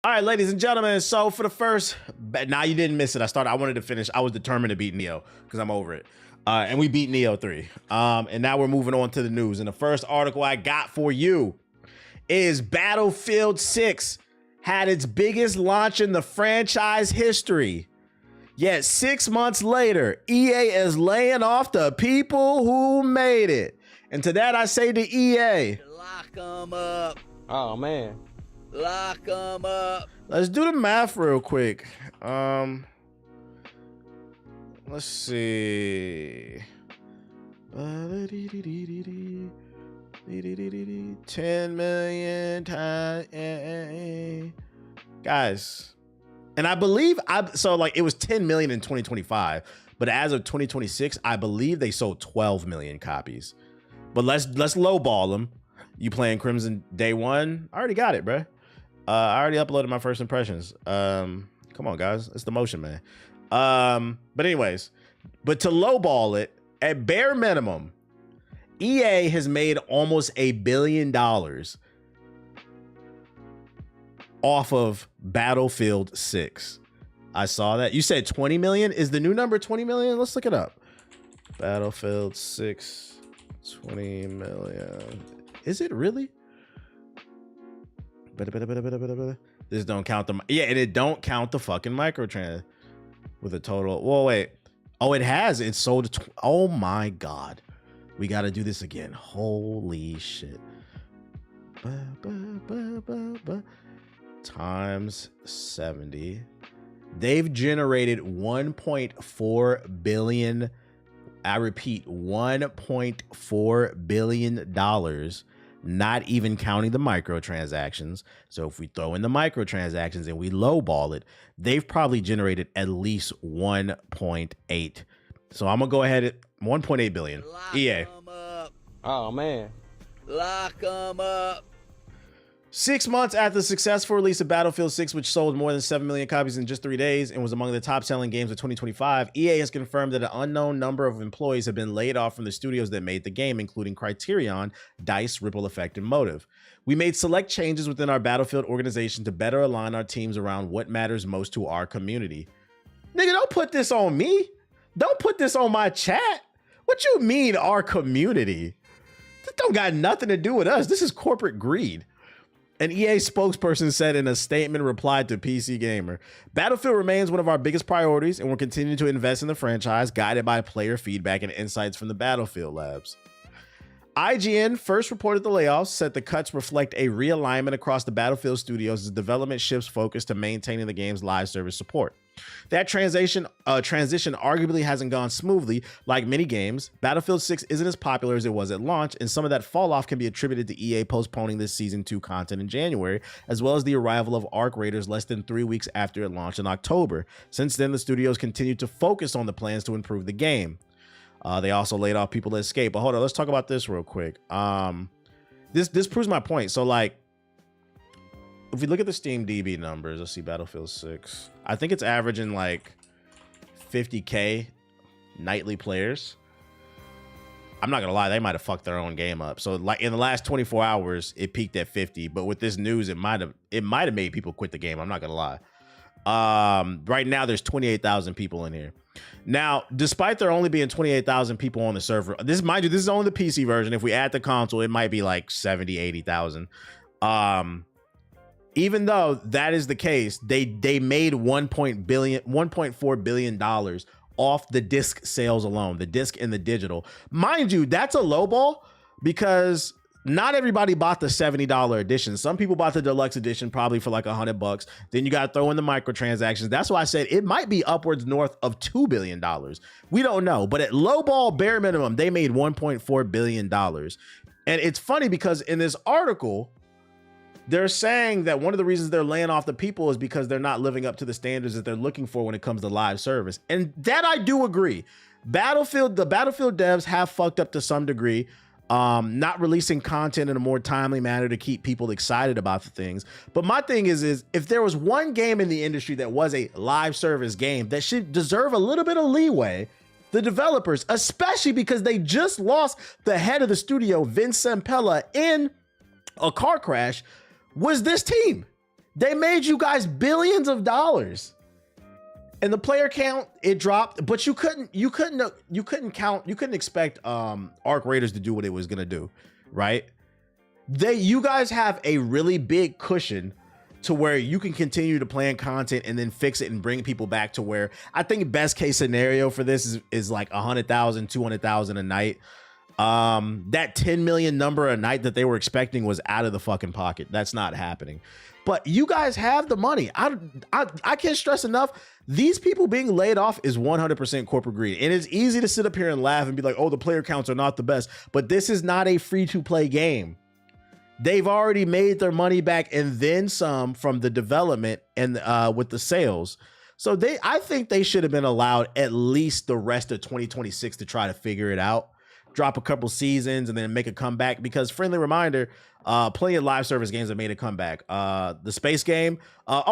All right, ladies and gentlemen. So for the first, now you didn't miss it. I wanted to finish. I was determined to beat Neo because I'm over it. And we beat Neo 3. And now we're moving on to the news. And the first article I got for you is Battlefield 6 had its biggest launch in the franchise history. Yet 6 months later, EA is laying off the people who made it. And to that I say to EA, lock them up. Oh man. Lock them up. Let's do the math real quick. Let's see. 10 million times. Guys. And I believe it was 10 million in 2025, but as of 2026, I believe they sold 12 million copies. But let's lowball them. You playing Crimson day one? I already got it, bro. I already uploaded my first impressions. Come on, guys. It's the motion, man. But anyways, but to lowball it, at bare minimum, EA has made almost $1 billion off of Battlefield 6. I saw that. You said 20 million? Is the new number 20 million? Let's look it up. Battlefield 6, 20 million. Is it really? This don't count the, yeah, and it don't count the fucking microtrans with a total. Well, wait. Oh, it has. It sold. Oh my God. We got to do this again. Holy shit. Times 70. They've generated 1.4 billion. I repeat, $1.4 billion, not even counting the microtransactions. So if we throw in the microtransactions and we lowball it, they've probably generated at least 1.8. So I'm gonna go ahead at 1.8 billion. Lock EA. 'em up. Oh man. Lock them up. 6 months after the successful release of Battlefield 6, which sold more than 7 million copies in just 3 days and was among the top-selling games of 2025, EA has confirmed that an unknown number of employees have been laid off from the studios that made the game, including Criterion, DICE, Ripple Effect, and Motive. We made select changes within our Battlefield organization to better align our teams around what matters most to our community. Nigga, don't put this on me. Don't put this on my chat. What you mean, our community? This don't got nothing to do with us. This is corporate greed. An EA spokesperson said in a statement replied to PC Gamer, Battlefield remains one of our biggest priorities and we'll continue to invest in the franchise, guided by player feedback and insights from the Battlefield labs. IGN first reported the layoffs, said the cuts reflect a realignment across the Battlefield studios as development shifts focus to maintaining the game's live service support. That transition arguably hasn't gone smoothly. Like many games, Battlefield 6 isn't as popular as it was at launch, and some of that fall off can be attributed to EA postponing this Season 2 content in January, as well as the arrival of Arc Raiders less than 3 weeks after it launched in October. Since then, the studios continued to focus on the plans to improve the game. They also laid off people at Escape. But hold on, let's talk about this real quick. This proves my point. So like, if we look at the Steam DB numbers, let's see Battlefield 6. I think it's averaging like 50K nightly players. I'm not gonna lie, they might have fucked their own game up. So like in the last 24 hours, it peaked at 50. But with this news, it might have made people quit the game. I'm not gonna lie. Right now, there's 28,000 people in here. Now, despite there only being 28,000 people on the server, mind you, this is only the PC version. If we add the console, it might be like 70, 80,000. Even though that is the case, they made $1.4 billion off the disc sales alone, the disc and the digital. Mind you, that's a lowball because not everybody bought the $70 edition. Some people bought the deluxe edition probably for like $100. Then you got to throw in the microtransactions. That's why I said it might be upwards north of $2 billion. We don't know, but at lowball bare minimum, they made $1.4 billion. And it's funny because in this article, they're saying that one of the reasons they're laying off the people is because they're not living up to the standards that they're looking for when it comes to live service. And that I do agree. The Battlefield devs have fucked up to some degree, not releasing content in a more timely manner to keep people excited about the things. But my thing is if there was one game in the industry that was a live service game that should deserve a little bit of leeway, the developers, especially because they just lost the head of the studio, Vince Zampella, in a car crash, was this team. They made you guys billions of dollars. And the player count, it dropped, but you couldn't expect Arc Raiders to do what it was gonna do, right? You guys have a really big cushion to where you can continue to plan content and then fix it and bring people back to where I think best case scenario for this is like 100,000, 200,000 a night. That 10 million number a night that they were expecting was out of the fucking pocket. That's not happening. But you guys have the money. I can't stress enough. These people being laid off is 100% corporate greed. And it's easy to sit up here and laugh and be like, oh, the player counts are not the best. But this is not a free-to-play game. They've already made their money back and then some from the development and with the sales. So I think they should have been allowed at least the rest of 2026 to try to figure it out. Drop a couple seasons and then make a comeback, because friendly reminder, plenty of live service games have made a comeback. The space game.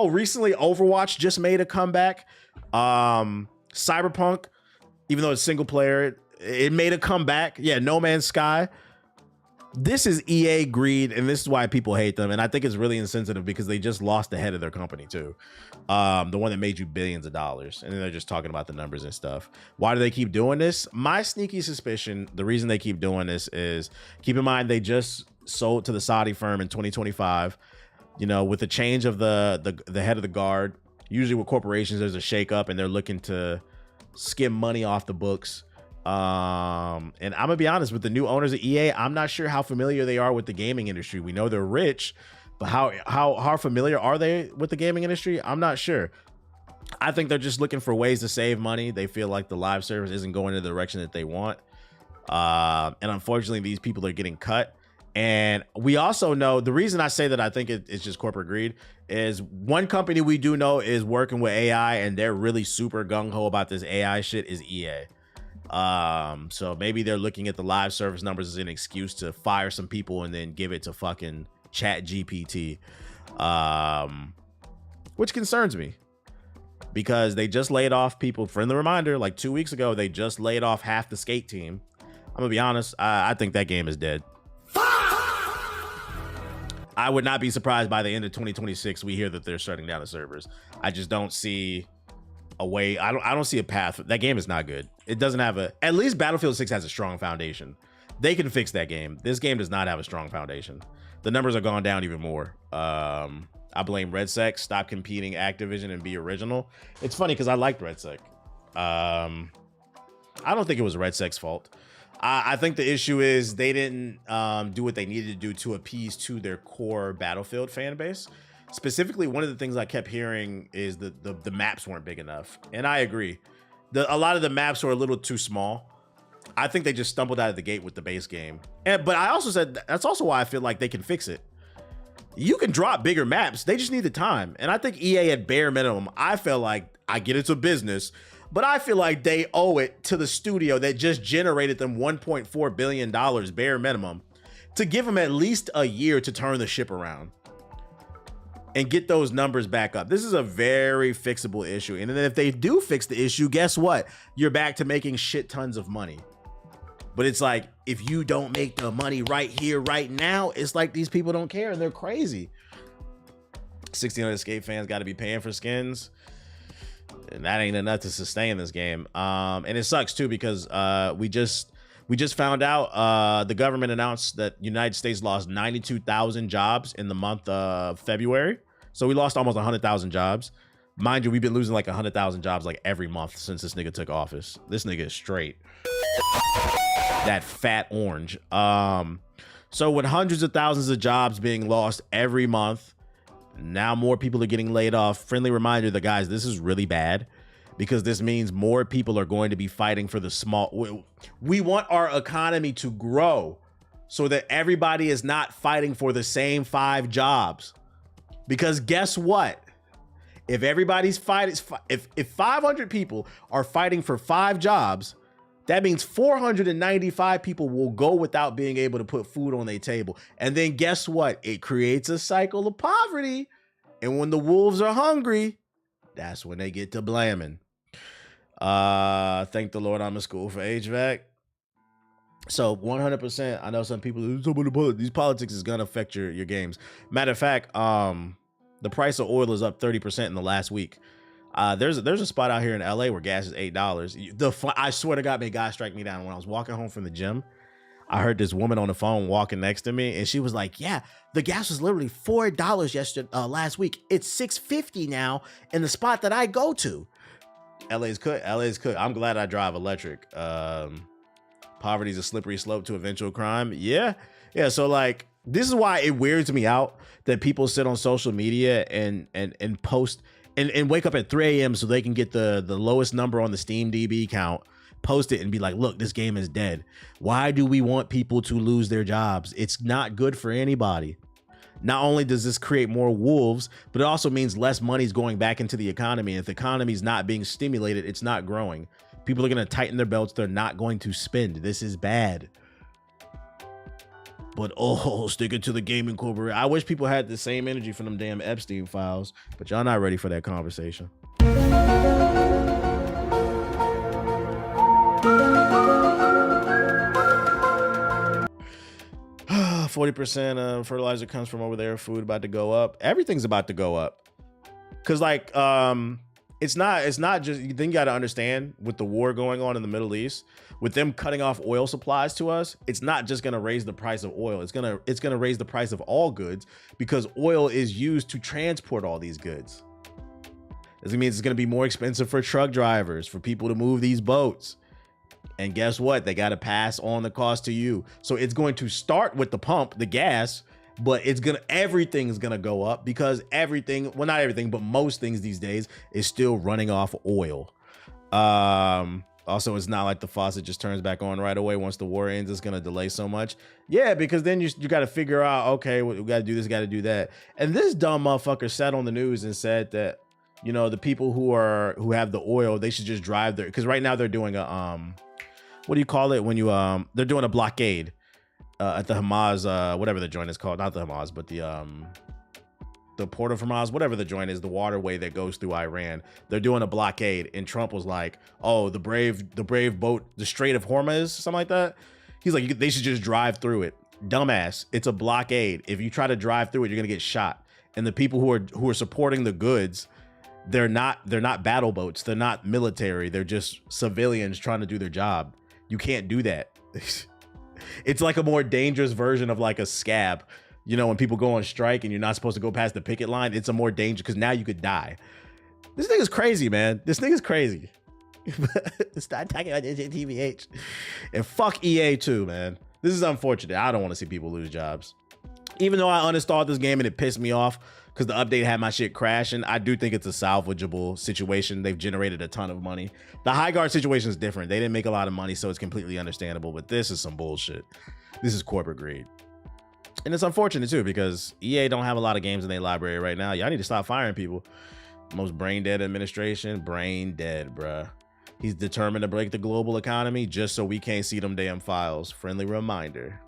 Recently Overwatch just made a comeback. Cyberpunk, even though it's single player, it made a comeback. Yeah, No Man's Sky. This is EA greed, and this is why people hate them. And I think it's really insensitive because they just lost the head of their company too. The one that made you billions of dollars. And then they're just talking about the numbers and stuff. Why do they keep doing this? My sneaky suspicion, the reason they keep doing this is, keep in mind, they just sold to the Saudi firm in 2025. You know, with the change of the head of the guard, usually with corporations, there's a shakeup and they're looking to skim money off the books. And I'm gonna be honest, with the new owners of EA, I'm not sure how familiar they are with the gaming industry. We know they're rich, but how familiar are they with the gaming industry? I'm not sure. I think they're just looking for ways to save money. They feel like the live service isn't going in the direction that they want. And unfortunately, these people are getting cut. And we also know, the reason I say that I think it's just corporate greed is, one company we do know is working with AI and they're really super gung-ho about this AI shit, is EA. So maybe they're looking at the live service numbers as an excuse to fire some people and then give it to fucking Chat GPT, which concerns me because they just laid off people. Friendly reminder, like 2 weeks ago, they just laid off half the skate team. I'm gonna be honest, I think that game is dead. I would not be surprised by the end of 2026 we hear that they're shutting down the servers. I just don't see a way. I don't see a path. That game is not good. It doesn't have at least Battlefield 6 has a strong foundation. They can fix that game. This game does not have a strong foundation. The numbers are gone down even more. I blame RedSec. Stop competing Activision and be original. It's funny because I liked RedSec. I don't think it was RedSec's fault. I think the issue is they didn't do what they needed to do to appease to their core Battlefield fan base. Specifically, one of the things I kept hearing is the maps weren't big enough. And I agree. A lot of the maps were a little too small. I think they just stumbled out of the gate with the base game. But I also said that's also why I feel like they can fix it. You can drop bigger maps. They just need the time. And I think EA at bare minimum, I feel like, I get it's a business, but I feel like they owe it to the studio that just generated them $1.4 billion bare minimum to give them at least a year to turn the ship around and get those numbers back up. This is a very fixable issue. And then if they do fix the issue, guess what? You're back to making shit tons of money. But it's like, if you don't make the money right here, right now, it's like these people don't care and they're crazy. 1,600 Escape fans got to be paying for skins. And that ain't enough to sustain this game. And it sucks too, because we just found out the government announced that United States lost 92,000 jobs in the month of February. So we lost almost 100,000 jobs. Mind you, we've been losing like 100,000 jobs like every month since this nigga took office. This nigga is straight. That fat orange. So with hundreds of thousands of jobs being lost every month, now more people are getting laid off. Friendly reminder that, guys, this is really bad, because this means more people are going to be fighting for the small. We want our economy to grow so that everybody is not fighting for the same 5 jobs. Because guess what? If everybody's fighting, if 500 people are fighting for 5 jobs, that means 495 people will go without being able to put food on their table. And then guess what? It creates a cycle of poverty. And when the wolves are hungry, that's when they get to blaming. Thank the Lord I'm in school for HVAC. So 100%, I know some people, these politics is gonna affect your games. Matter of fact, The price of oil is up 30% in the last week. There's a spot out here in LA where gas is $8. I swear to God, may God strike me down. When I was walking home from the gym, I heard this woman on the phone walking next to me, and she was like, "Yeah, the gas was literally $4 last week. It's $6.50 now in the spot that I go to." LA's cook. I'm glad I drive electric. Poverty is a slippery slope to eventual crime. Yeah. So like, this is why it weirds me out that people sit on social media and post and wake up at 3 a.m. so they can get the lowest number on the Steam DB count, post it and be like, "Look, this game is dead." Why do we want people to lose their jobs? It's not good for anybody. Not only does this create more wolves, but it also means less money is going back into the economy. And if the economy is not being stimulated, it's not growing. People are going to tighten their belts. They're not going to spend. This is bad. But sticking to the gaming corporate. I wish people had the same energy for them damn Epstein files, but y'all not ready for that conversation. 40% of fertilizer comes from over there. Food about to go up. Everything's about to go up. Cause like, it's not just, you think you got to understand with the war going on in the Middle East, with them cutting off oil supplies to us, it's not just going to raise the price of oil. It's going to raise the price of all goods, because oil is used to transport all these goods. This means it's going to be more expensive for truck drivers, for people to move these boats. And guess what? They got to pass on the cost to you. So it's going to start with the pump, the gas, but everything's going to go up, because everything, well, not everything, but most things these days is still running off oil. Also, it's not like the faucet just turns back on right away once the war ends. It's going to delay so much. Yeah, because then you got to figure out, okay, we got to do this, got to do that. And this dumb motherfucker sat on the news and said that, you know, the people who have the oil, they should just drive there. Because right now they're doing a, what do you call it when you, they're doing a blockade at the Hamas, whatever the joint is called. Not the Hamas, but the port of Hamas, whatever the joint is, the waterway that goes through Iran. They're doing a blockade, and Trump was like, "Oh, the brave boat, the Strait of Hormuz," something like that. He's like, they should just drive through it. Dumbass, it's a blockade. If you try to drive through it, you're gonna get shot. And the people who are supporting the goods, they're not battle boats. They're not military. They're just civilians trying to do their job. You can't do that. It's like a more dangerous version of like a scab. You know, when people go on strike and you're not supposed to go past the picket line, it's a more dangerous, because now you could die. This nigga's crazy, man. This nigga's crazy. Start talking about TVH. And fuck EA too, man. This is unfortunate. I don't want to see people lose jobs. Even though I uninstalled this game and it pissed me off because the update had my shit crashing, I do think it's a salvageable situation. They've generated a ton of money. The High Guard situation is different. They didn't make a lot of money, so it's completely understandable. But this is some bullshit. This is corporate greed. And it's unfortunate too, because EA don't have a lot of games in their library right now. Y'all need to stop firing people. Most brain dead administration, brain dead, bruh. He's determined to break the global economy just so we can't see them damn files. Friendly reminder.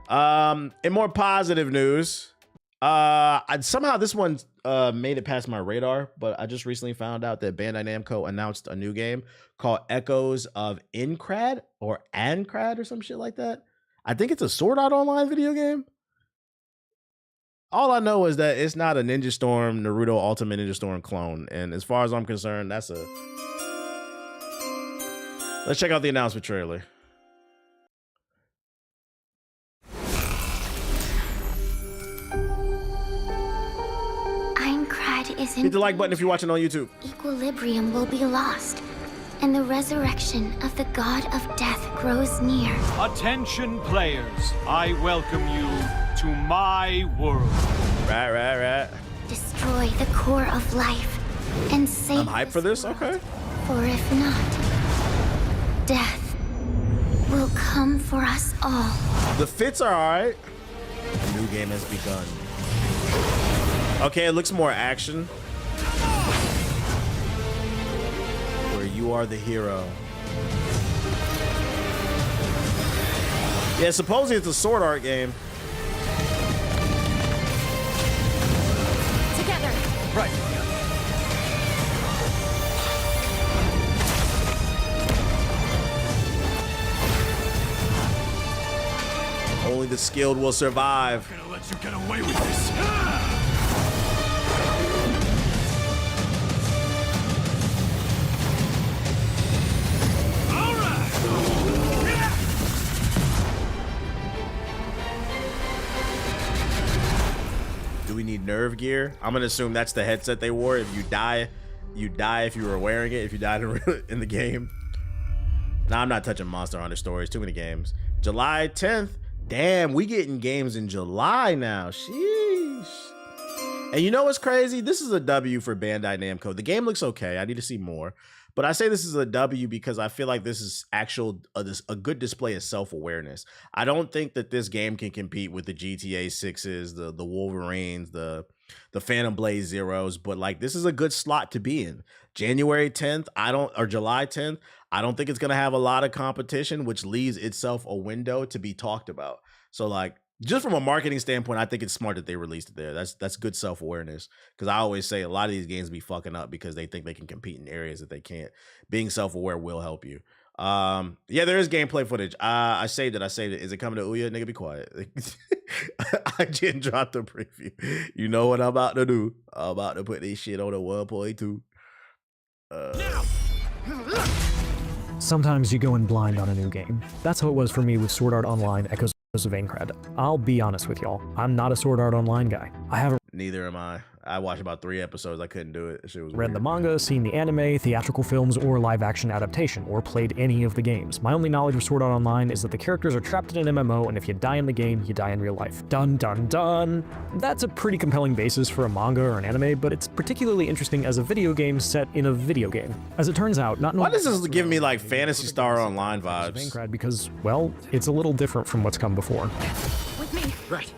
In more positive news, somehow this one made it past my radar, but I just recently found out that Bandai Namco announced a new game called Echoes of Ancrad or Ancrad or some shit like that. I think it's a Sword Art Online video game. All I know is that it's not a Ninja Storm Naruto Ultimate Ninja Storm clone, and as far as I'm concerned, that's a... Let's check out the announcement trailer. Aincrad is in Hit the like button if you're watching on YouTube. Equilibrium will be lost, and the resurrection of the god of death grows near. Attention players, I welcome you to my world. Right. Destroy the core of life and save I'm hyped for this, world. okay. For if not, death will come for us all. The fits are alright. The new game has begun. Okay, it looks more action. Where you are the hero. Yeah, supposedly it's a sword art game. Together. Right. Only the skilled will survive. I'm gonna let you get away with this. reserve gear. I'm gonna assume that's the headset they wore. If you die if you were wearing it. If you died in the game. Nah, I'm not touching Monster Hunter Stories. Too many games. July 10th. Damn, we getting games in July now. Sheesh. And you know what's crazy? This is a W for Bandai Namco. The game looks okay. I need to see more. But I say this is a W because I feel like this is a good display of self-awareness. I don't think that this game can compete with the GTA 6s, the Wolverines, the Phantom Blade Zeros, but like this is a good slot to be in. January 10th, July 10th, I don't think it's gonna have a lot of competition, which leaves itself a window to be talked about. So like just from a marketing standpoint, I think it's smart that they released it there. That's good self-awareness. Because I always say a lot of these games be fucking up because they think they can compete in areas that they can't. Being self-aware will help you. Yeah, there is gameplay footage. I saved it. Is it coming to Ouya? Nigga, be quiet. I didn't drop the preview. You know what I'm about to do. I'm about to put this shit on a 1.2. Sometimes you go in blind on a new game. That's how it was for me with Sword Art Online Echoes of Aincrad. I'll be honest with y'all, I'm not a Sword Art Online guy. I haven't Neither am I. I watched about 3 episodes. I couldn't do it. Shit was read weird. the manga, seen the anime, theatrical films, or live-action adaptation, or played any of the games. My only knowledge of Sword Art Online is that the characters are trapped in an MMO, and if you die in the game, you die in real life. Dun dun dun! That's a pretty compelling basis for a manga or an anime, but it's particularly interesting as a video game set in a video game. As it turns out, not Why does this give me like Phantasy Star Online vibes? Aincrad because, well, it's a little different from what's come before. With me. Right.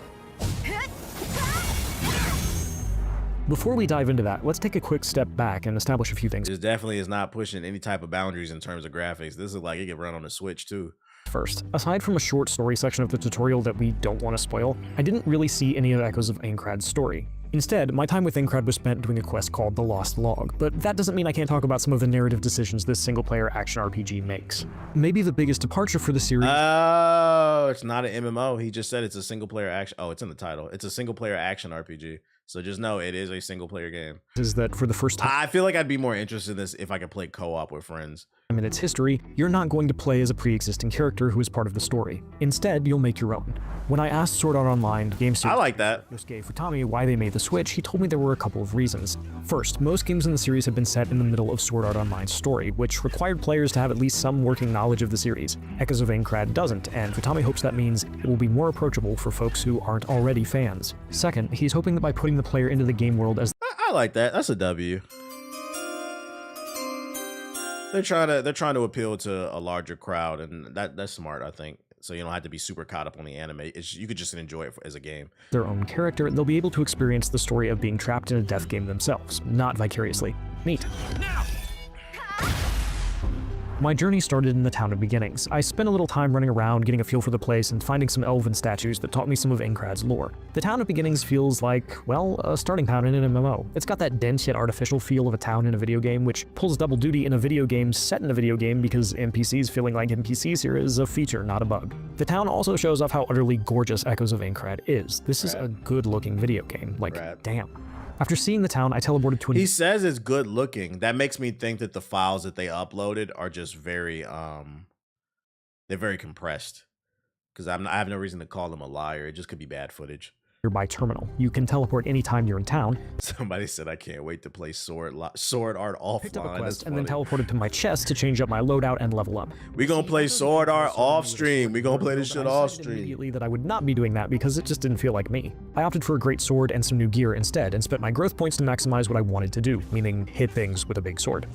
Before we dive into that, let's take a quick step back and establish a few things. This definitely is not pushing any type of boundaries in terms of graphics. This is like it can run on the Switch too. First, aside from a short story section of the tutorial that we don't want to spoil, I didn't really see any of Echoes of Aincrad's story. Instead, my time with Aincrad was spent doing a quest called The Lost Log, but that doesn't mean I can't talk about some of the narrative decisions this single-player action RPG makes. Maybe the biggest departure for the series— Oh, it's not an MMO. He just said it's a single-player action. Oh, it's in the title. It's a single-player action RPG. So just know it is a single-player game. is that for the first time I feel like I'd be more interested in this if I could play co-op with friends. in its history, you're not going to play as a pre-existing character who is part of the story. Instead, you'll make your own. When I asked Sword Art Online game I like that. Yosuke Futami why they made the switch, he told me there were a couple of reasons. First, most games in the series have been set in the middle of Sword Art Online's story, which required players to have at least some working knowledge of the series. Echoes of Aincrad doesn't, and Futami hopes that means it will be more approachable for folks who aren't already fans. Second, he's hoping that by putting the player into the game world as I like that. That's a W. They're trying to appeal to a larger crowd, and that's smart, I think. So you don't have to be super caught up on the anime. You could just enjoy it as a game. their own character, they'll be able to experience the story of being trapped in a death game themselves, not vicariously. Neat. My journey started in the Town of Beginnings. I spent a little time running around, getting a feel for the place, and finding some elven statues that taught me some of Aincrad's lore. The Town of Beginnings feels like, well, a starting town in an MMO. It's got that dense yet artificial feel of a town in a video game, which pulls double duty in a video game set in a video game because NPCs feeling like NPCs here is a feature, not a bug. The town also shows off how utterly gorgeous Echoes of Aincrad is. This is a good-looking video game. Like, damn. After seeing the town, I teleported to He says it's good looking. That makes me think that the files that they uploaded are just very they're very compressed. Because I have no reason to call them a liar. It just could be bad footage. nearby terminal. You can teleport anytime you're in town. Somebody said I can't wait to play Sword Art offline. Picked up a quest That's and then funny. teleported to my chest to change up my loadout and level up. We gonna play Sword Art off stream. We gonna play this shit off decided stream. Immediately that I would not be doing that because it just didn't feel like me. I opted for a great sword and some new gear instead and spent my growth points to maximize what I wanted to do, meaning hit things with a big sword.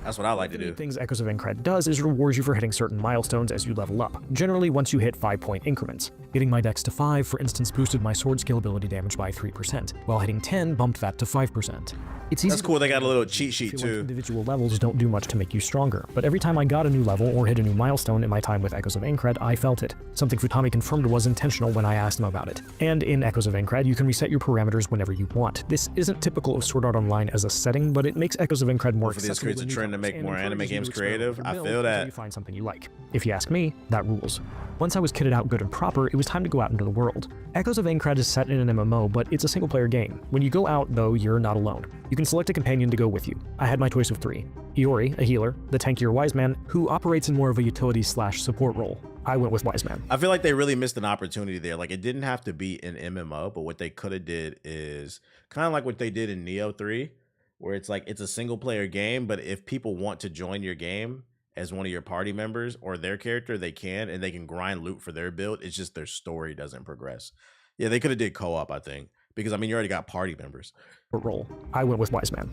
That's what I like to One of do. the things Echoes of Aincrad does is rewards you for hitting certain milestones as you level up, generally once you hit 5-point increments. Hitting my dex to 5, for instance, boosted my sword skill ability damage by 3%, while hitting 10 bumped that to 5%. It's easy That's cool. They got a little cheat sheet feel like too. individual levels don't do much to make you stronger, but every time I got a new level or hit a new milestone in my time with Echoes of Aincrad, I felt it. Something Futami confirmed was intentional when I asked him about it. And in Echoes of Aincrad, you can reset your parameters whenever you want. This isn't typical of Sword Art Online as a setting, but it makes Echoes of Aincrad more Hopefully this accessible creates a to trend to newcomers make and more anime encourages you games to experiment creative. with I your feel build until that. you find something you like. If you ask me, that rules. Once I was kitted out good and proper, it was time to go out into the world. Echoes of Aincrad is set in an MMO, but it's a single-player game. When you go out, though, you're not alone. You can select a companion to go with you. I had my choice of 3. Iori, a healer, the tankier wise man, who operates in more of a utility/support role. I went with Wise Man. I feel like they really missed an opportunity there. Like, it didn't have to be an MMO, but what they could have did is kind of like what they did in Neo 3, where it's like it's a single player game, but if people want to join your game as one of your party members or their character, they can, and they can grind loot for their build. It's just their story doesn't progress. Yeah, they could have did co-op, I think, because I mean, you already got party members. Role. I went with Wise Man.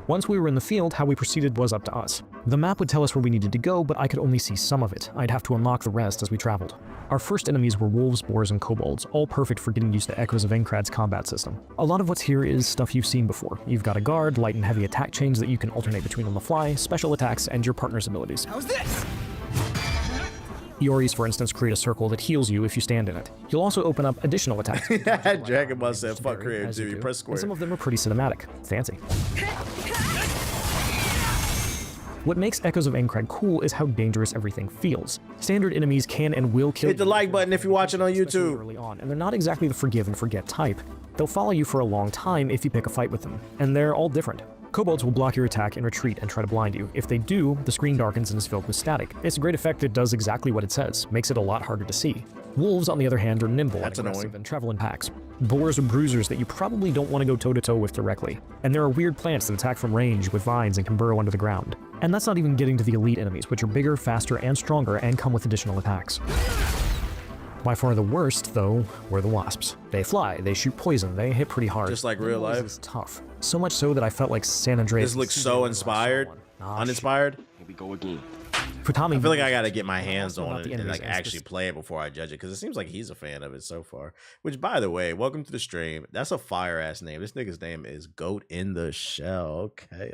Once we were in the field, how we proceeded was up to us. The map would tell us where we needed to go, but I could only see some of it. I'd have to unlock the rest as we traveled. Our first enemies were wolves, boars, and kobolds, all perfect for getting used to Echoes of Aincrad's combat system. A lot of what's here is stuff you've seen before. You've got a guard, light and heavy attack chains that you can alternate between on the fly, special attacks, and your partner's abilities. How's this? Iori's, for instance, create a circle that heals you if you stand in it. You'll also open up additional attacks. Dragon Ball said, fuck creativity, press square. And some of them are pretty cinematic. Fancy. What makes Echoes of Aincrad cool is how dangerous everything feels. Standard enemies can and will kill you. Hit the like button if you're watching on especially YouTube. early on, and they're not exactly the forgive and forget type. They'll follow you for a long time if you pick a fight with them, and they're all different. Kobolds will block your attack and retreat and try to blind you. If they do, the screen darkens and is filled with static. It's a great effect that does exactly what it says, makes it a lot harder to see. Wolves, on the other hand, are nimble and aggressive and travel in packs. Boars are bruisers that you probably don't want to go toe-to-toe with directly. And there are weird plants that attack from range with vines and can burrow under the ground. And that's not even getting to the elite enemies, which are bigger, faster, and stronger, and come with additional attacks. By far the worst, though, were the wasps. They fly, they shoot poison, they hit pretty hard. Just like real The noise life. is tough. So much so that I felt like San Andreas. This looks so inspired, uninspired. Here we go again. Futami I feel like I gotta get my hands About on the it and enemies like and actually play it before I judge it, because it seems like he's a fan of it so far. Which, by the way, welcome to the stream. That's a fire ass name. This nigga's name is Goat in the Shell. Okay.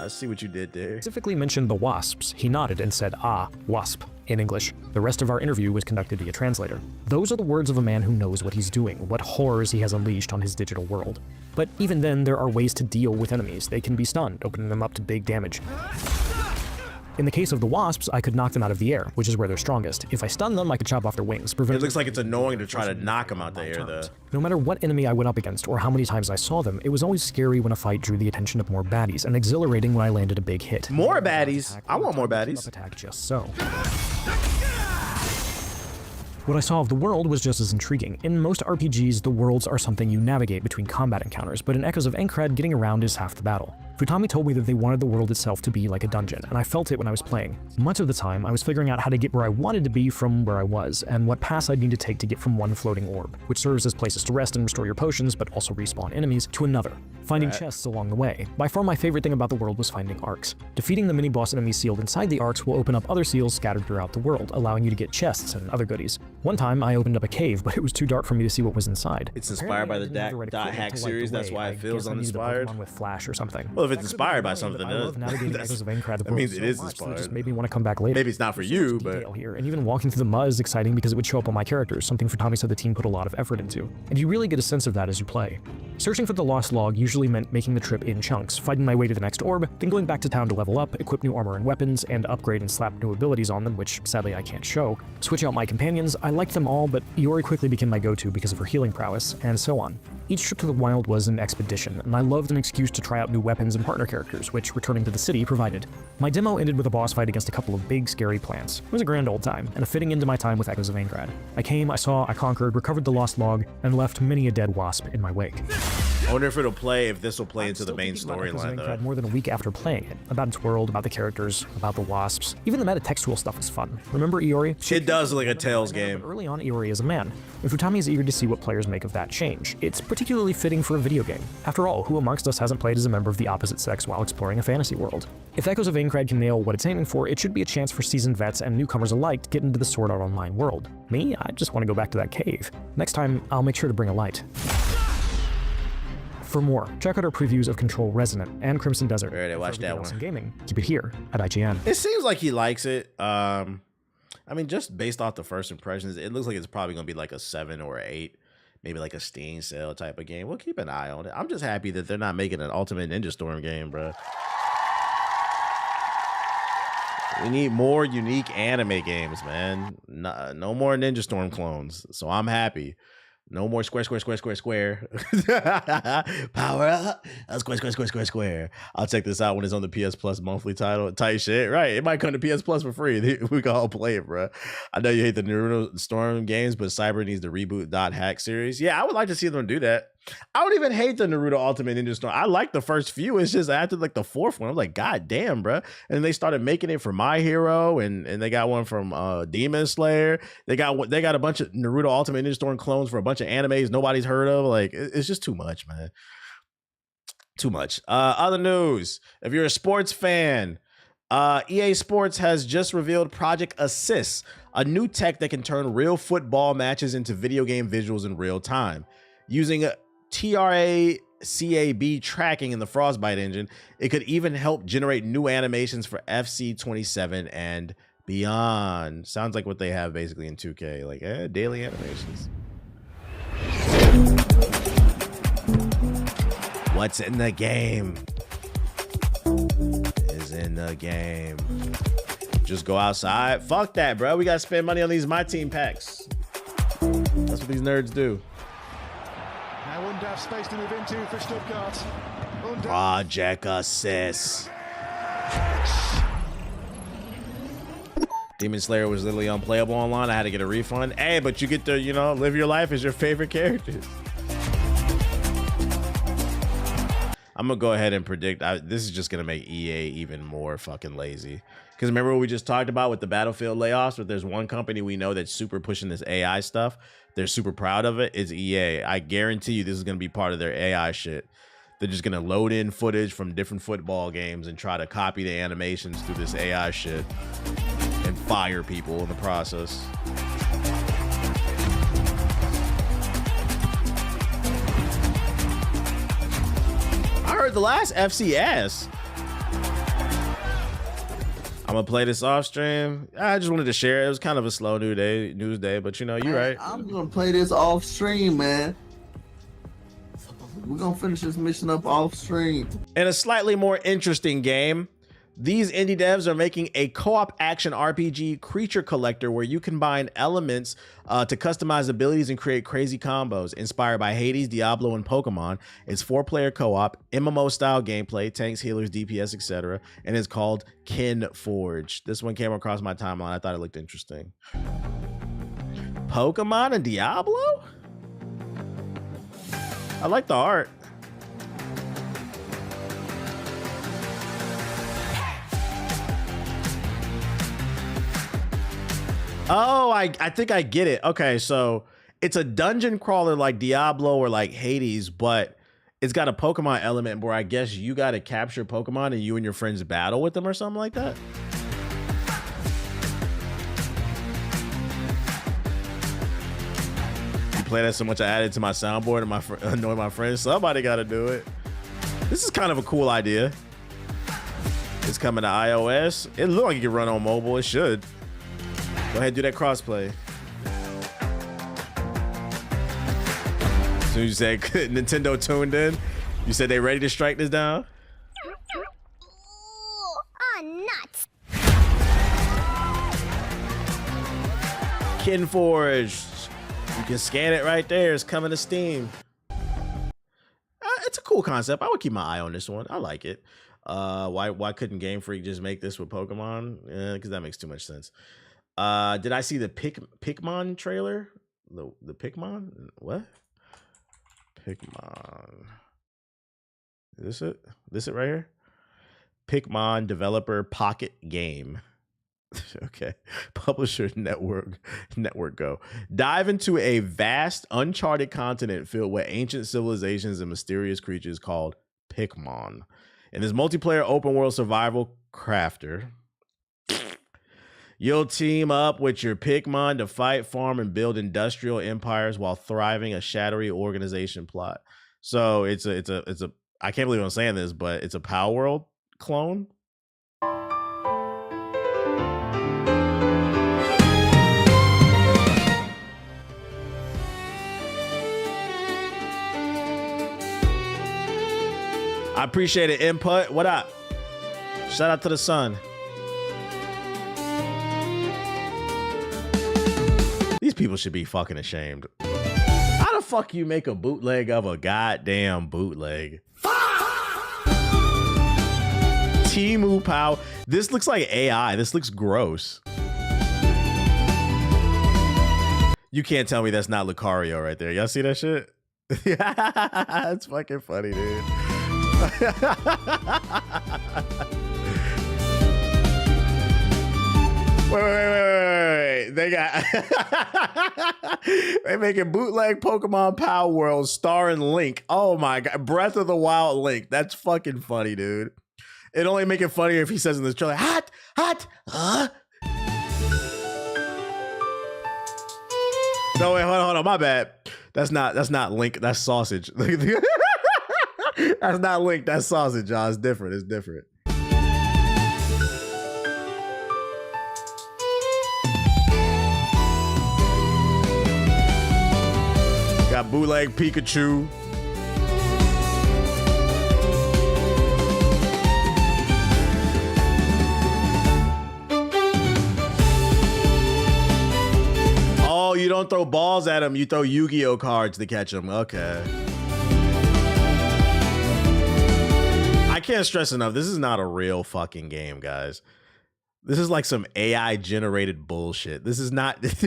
I see what you did there. specifically mentioned the wasps. He nodded and said, "Ah, wasp," in English. The rest of our interview was conducted via translator. Those are the words of a man who knows what he's doing, what horrors he has unleashed on his digital world. But even then, there are ways to deal with enemies. They can be stunned, opening them up to big damage. In the case of the wasps, I could knock them out of the air, which is where they're strongest. If I stun them, I could chop off their wings. It looks like it's annoying to try to knock him out the air, though. No matter what enemy I went up against or how many times I saw them, it was always scary when a fight drew the attention of more baddies, and exhilarating when I landed a big hit. More baddies. I want more baddies. Attack just so. What I saw of the world was just as intriguing. In most RPGs, the worlds are something you navigate between combat encounters, but in Echoes of Aincrad, getting around is half the battle. Futami told me that they wanted the world itself to be like a dungeon, and I felt it when I was playing. Much of the time, I was figuring out how to get where I wanted to be from where I was, and what paths I'd need to take to get from one floating orb, which serves as places to rest and restore your potions, but also respawn enemies, to another, finding chests along the way. By far my favorite thing about the world was finding arcs. Defeating the mini-boss enemies sealed inside the arcs will open up other seals scattered throughout the world, allowing you to get chests and other goodies. One time, I opened up a cave, but it was too dark for me to see what was inside. It's inspired by the Dot Hack series, that's why it feels uninspired. With Flash or something. Well, if it's inspired by something, I love navigating Echoes of Aincrad. that means it is so inspired. it just made me want to come back later. Maybe it's not for you, but Detail here, and even walking through the mud is exciting because it would show up on my characters, something Futami said the team put a lot of effort into, and you really get a sense of that as you play. Searching for the lost log usually meant making the trip in chunks, fighting my way to the next orb, then going back to town to level up, equip new armor and weapons, and upgrade and slap new abilities on them, which sadly I can't show. Switch out my companions. I liked them all, but Iori quickly became my go-to because of her healing prowess, and so on. Each trip to the wild was an expedition, and I loved an excuse to try out new weapons and partner characters, which returning to the city provided. My demo ended with a boss fight against a couple of big, scary plants. It was a grand old time, and a fitting end to my time with Echoes of Aincrad. I came, I saw, I conquered, recovered the lost log, and left many a dead wasp in my wake. I wonder if this will play into the Still main thinking about Echoes of storyline, Aincrad though. more than a week after playing it, about its world, about the characters, about the wasps. Even the metatextual stuff is fun. Remember Iori? It does look like a Tales game. But early on, Iori is a man, and Futami is eager to see what players make of that change. It's particularly fitting for a video game. After all, who amongst us hasn't played as a member of the opposite sex while exploring a fantasy world? If Echoes of Aincrad can nail what it's aiming for, it should be a chance for seasoned vets and newcomers alike to get into the Sword Art Online world. Me? I just want to go back to that cave. Next time, I'll make sure to bring a light. For more, check out our previews of Control Resonant and Crimson Desert. Alright, I watched For everything that else one. in gaming, keep it here at IGN. It seems like he likes it. I mean, just based off the first impressions, it looks like it's probably gonna be like a 7 or an 8, maybe like a Steam sale type of game. We'll keep an eye on it. I'm just happy that they're not making an Ultimate Ninja Storm game, bro. We need more unique anime games, man. No more Ninja Storm clones. So I'm happy. No more square. Power up. Square. I'll check this out when it's on the PS Plus monthly title. Tight shit. Right. It might come to PS Plus for free. We can all play it, bro. I know you hate the Naruto Storm games, but Cyber needs the reboot .hack series. Yeah, I would like to see them do that. I don't even hate the Naruto Ultimate Ninja Storm. I like the first few. It's just after like the fourth one, I'm like, God damn, bro. And they started making it for My Hero, and they got one from Demon Slayer. They got a bunch of Naruto Ultimate Ninja Storm clones for a bunch of animes nobody's heard of. Like, it's just too much, man. Too much. Other news. If you're a sports fan, EA Sports has just revealed Project Assist, a new tech that can turn real football matches into video game visuals in real time. Using a TRACAB tracking in the Frostbite engine, it could even help generate new animations for FC 27 and beyond. Sounds like what they have basically in 2K, like daily animations. What's in the game is in the game. Just go outside. Fuck that, bro. We gotta spend money on these My Team packs. That's what these nerds do. Now Undav space to move into for Stuttgart. Project Assist. Demon Slayer was literally unplayable online. I had to get a refund. Hey, but you get to, live your life as your favorite characters. I'm gonna go ahead and predict this is just gonna make EA even more fucking lazy. Because remember what we just talked about with the Battlefield layoffs? But there's one company we know that's super pushing this AI stuff. They're super proud of it. It's EA. I guarantee you this is gonna be part of their AI shit. They're just gonna load in footage from different football games and try to copy the animations through this AI shit and fire people in the process. I heard the last FCS. I'm gonna play this off stream. I just wanted to share it. It was kind of a slow news day, but you're right. I'm gonna play this off stream, man. We're gonna finish this mission up off stream. In a slightly more interesting game, these indie devs are making a co-op action RPG Creature Collector where you combine elements to customize abilities and create crazy combos. Inspired by Hades, Diablo, and Pokemon, it's 4-player co-op, MMO-style gameplay, tanks, healers, DPS, etc., and it's called Kin Forge. This one came across my timeline. I thought it looked interesting. Pokemon and Diablo? I like the art. Oh, I think I get it. Okay, so it's a dungeon crawler like Diablo or like Hades, but it's got a Pokemon element where I guess you got to capture Pokemon and you and your friends battle with them or something like that. You play that so much I added to my soundboard and annoy my friends. Somebody got to do it. This is kind of a cool idea. It's coming to iOS. It looks like it can run on mobile. It should. Go ahead and do that crossplay. As soon as you said Nintendo tuned in, you said they ready to strike this down? Nuts. Kin Forge. You can scan it right there. It's coming to Steam. It's a cool concept. I would keep my eye on this one. I like it. Why couldn't Game Freak just make this with Pokemon? Because that makes too much sense. Did I see the Pikmin trailer? The Pikmin? What? Pikmin. Is this it? This it right here? Pikmin developer Pocket Game. Okay. Publisher Network Go. Dive into a vast, uncharted continent filled with ancient civilizations and mysterious creatures called Pikmin. In this multiplayer open world survival crafter, you'll team up with your Pikmin to fight, farm, and build industrial empires while thriving a shadowy organization plot. So it's a I can't believe I'm saying this, but it's a Power World clone. I appreciate the input. What up? Shout out to the sun. These people should be fucking ashamed. How fuck you make a bootleg of a goddamn bootleg? Temu Pow. This looks like AI. This looks gross. You can't tell me that's not Lucario right there. Y'all see that shit? Yeah, it's fucking funny, dude. Wait. They got they making bootleg Pokemon Power World starring Link. Oh my god, Breath of the Wild Link. That's fucking funny, dude. It only make it funnier if he says in this trailer, hot, huh? No, wait, hold on, my bad. That's not Link, that's Sausage. That's not Link, that's Sausage, y'all. It's different, it's different. Got bootleg Pikachu. Oh, you don't throw balls at him, you throw Yu-Gi-Oh cards to catch him. Okay. I can't stress enough, this is not a real fucking game, guys. This is like some AI generated bullshit. This is not this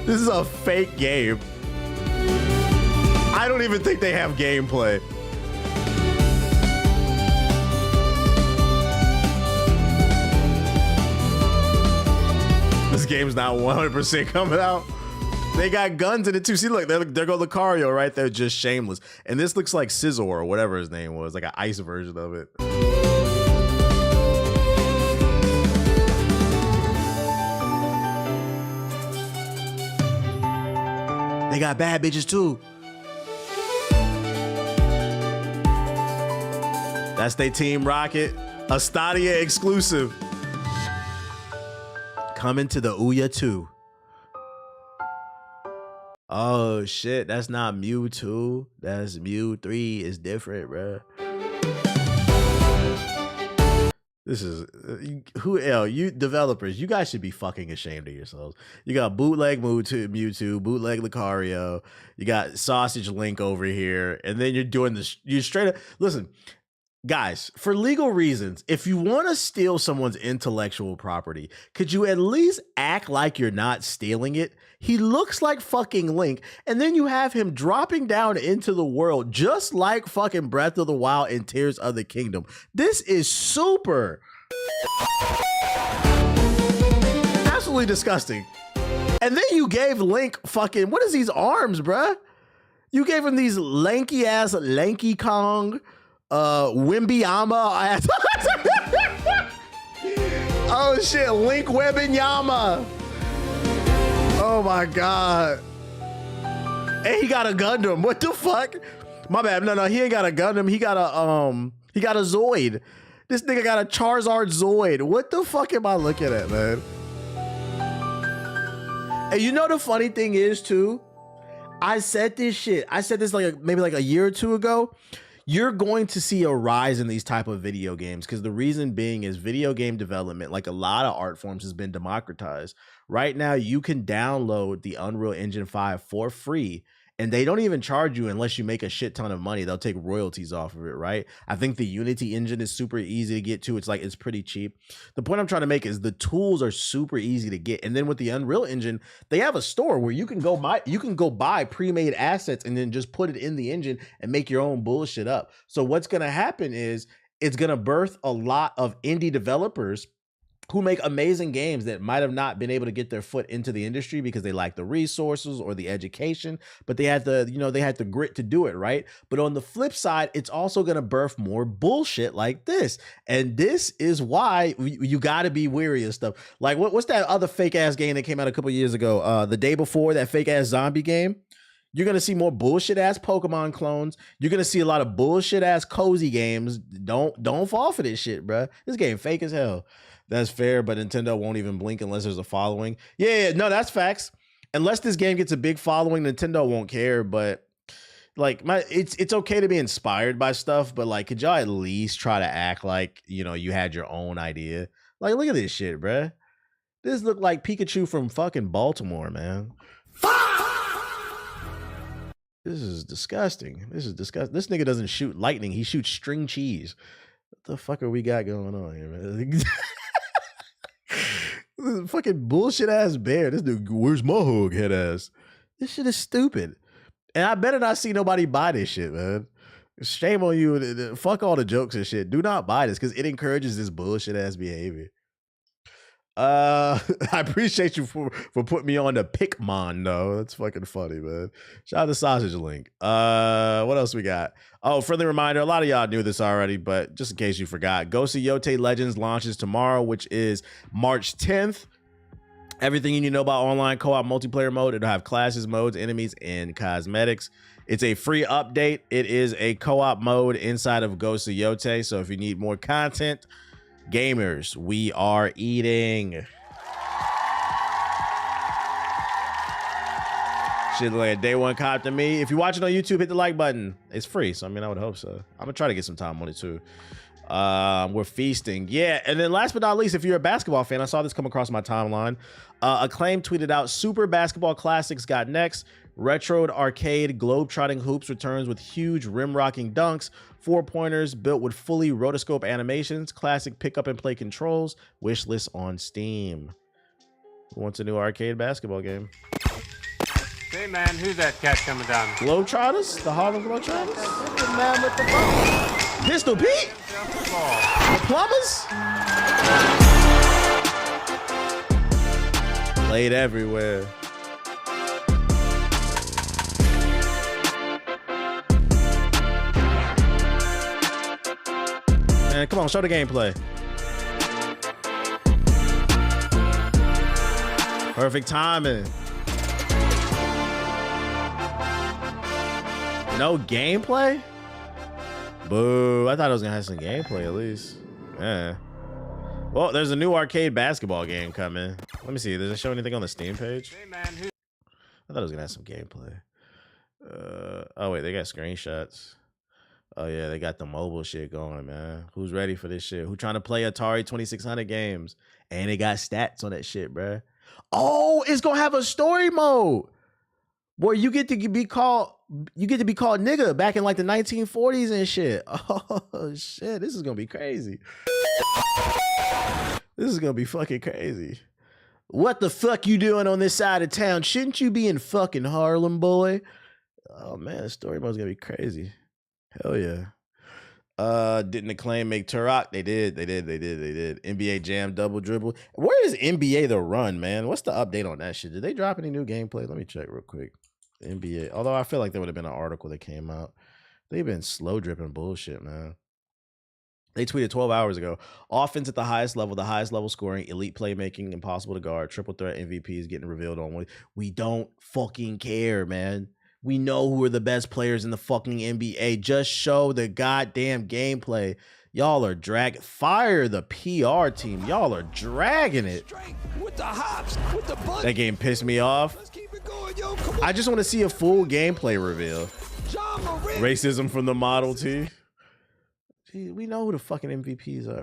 is a fake game. I don't even think they have gameplay. This game's not 100% coming out. They got guns in it too. See, look, there go Lucario right there, just shameless. And this looks like Scizor or whatever his name was, like an ice version of it. They got bad bitches too. That's they Team Rocket, a Stadia exclusive. Coming to the Ouya 2. Oh shit, that's not Mewtwo. That's Mew 3. It's different, bruh. This is you developers, you guys should be fucking ashamed of yourselves. You got bootleg Mewtwo, bootleg Lucario, you got Sausage Link over here, and then you're doing this. You straight up listen, guys, for legal reasons, if you want to steal someone's intellectual property, could you at least act like you're not stealing it? He looks like fucking Link, and then you have him dropping down into the world just like fucking Breath of the Wild and Tears of the Kingdom. This is super absolutely disgusting. And then you gave Link fucking, what is these arms, bruh? You gave him these lanky ass Lanky Kong Wimbyama ass. Oh shit, Link Webinyama. Oh my god. And he got a Gundam. What the fuck? My bad. No, he ain't got a Gundam. He got a Zoid. This nigga got a Charizard Zoid. What the fuck am I looking at, man? And you know the funny thing is too, I said this like maybe like a year or two ago. You're going to see a rise in these type of video games because the reason being is video game development, like a lot of art forms, has been democratized. Right now, you can download the Unreal Engine 5 for free, and they don't even charge you unless you make a shit ton of money. They'll take royalties off of it, right? I think the Unity engine is super easy to get to. It's pretty cheap. The point I'm trying to make is the tools are super easy to get. And then with the Unreal Engine, they have a store where you can go buy pre-made assets and then just put it in the engine and make your own bullshit up. So what's going to happen is it's going to birth a lot of indie developers who make amazing games that might have not been able to get their foot into the industry because they lack the resources or the education, but they had the grit to do it, right? But on the flip side, it's also going to birth more bullshit like this. And this is why you got to be wary of stuff. Like what's that other fake ass game that came out a couple years ago? The day before, that fake ass zombie game. You're going to see more bullshit ass Pokemon clones. You're going to see a lot of bullshit ass cozy games. Don't fall for this shit, bruh. This game fake as hell. That's fair, but Nintendo won't even blink unless there's a following. Yeah, no, that's facts. Unless this game gets a big following, Nintendo won't care. But like, it's okay to be inspired by stuff, but like, could y'all at least try to act like, you had your own idea? Like, look at this shit, bruh. This look like Pikachu from fucking Baltimore, man. disgusting. This is disgusting. This nigga doesn't shoot lightning. He shoots string cheese. What the fuck are we got going on here, man? This is fucking bullshit ass bear. This dude, where's my hug head ass? This shit is stupid. And I better not see nobody buy this shit, man. Shame on you. Fuck all the jokes and shit. Do not buy this because it encourages this bullshit ass behavior. I appreciate you for putting me on the Pikmin though. That's fucking funny, man. Shout out to Sausage Link. What else we got? Oh, friendly reminder, a lot of y'all knew this already, but just in case you forgot, Ghost of Yotei Legends launches tomorrow, which is March 10th. Everything you need to know about online co-op multiplayer mode. It'll have classes, modes, enemies, and cosmetics. It's a free update. It is a co-op mode inside of Ghost of Yotei. So if you need more content, gamers, we are eating. Shit like a day one cop to me. If you're watching on YouTube, hit the like button. It's free, so I mean, I would hope so. I'm gonna try to get some time on it too. We're feasting. Yeah, and then last but not least, if you're a basketball fan, I saw this come across my timeline. Acclaim tweeted out, Super Basketball Classics got next. Retroed arcade globe-trotting hoops returns with huge rim-rocking dunks, 4-pointers built with fully rotoscope animations, classic pick-up and play controls, wishlist on Steam. Who wants a new arcade basketball game? Hey man, who's that cat coming down? Globetrotters? The Harlem Globetrotters? The man with the ball. Pistol Pete? The Plumbers? Played everywhere. Man, come on, show the gameplay. Perfect timing. No gameplay? Boo. I thought I was gonna have some gameplay at least. Yeah. Well, there's a new arcade basketball game coming. Let me see. Does it show anything on the Steam page? Hey man, who? I thought it was gonna have some gameplay. Oh wait, they got screenshots. Oh yeah, they got the mobile shit going, man. Who's ready for this shit? Who trying to play Atari 2600 games? And they got stats on that shit, bruh. Oh, it's gonna have a story mode where you get to be called nigga back in like the 1940s and shit. Oh shit, this is gonna be crazy. This is gonna be fucking crazy. What the fuck you doing on this side of town? Shouldn't you be in fucking Harlem, boy? Oh man, the story mode's gonna be crazy. Hell yeah. Didn't Acclaim make Turok? They did. NBA Jam double dribble. Where is NBA The Run, man? What's the update on that shit? Did they drop any new gameplay? Let me check real quick. NBA. Although I feel like there would have been an article that came out. They've been slow dripping bullshit, man. They tweeted 12 hours ago. Offense at the highest level scoring, elite playmaking, impossible to guard, triple threat MVPs getting revealed on. We don't fucking care, man. We know who are the best players in the fucking NBA. Just show the goddamn gameplay. Y'all are fire the PR team. Y'all are dragging it. That game pissed me off. I just want to see a full gameplay reveal. Racism from the Model T. Gee, we know who the fucking MVPs are.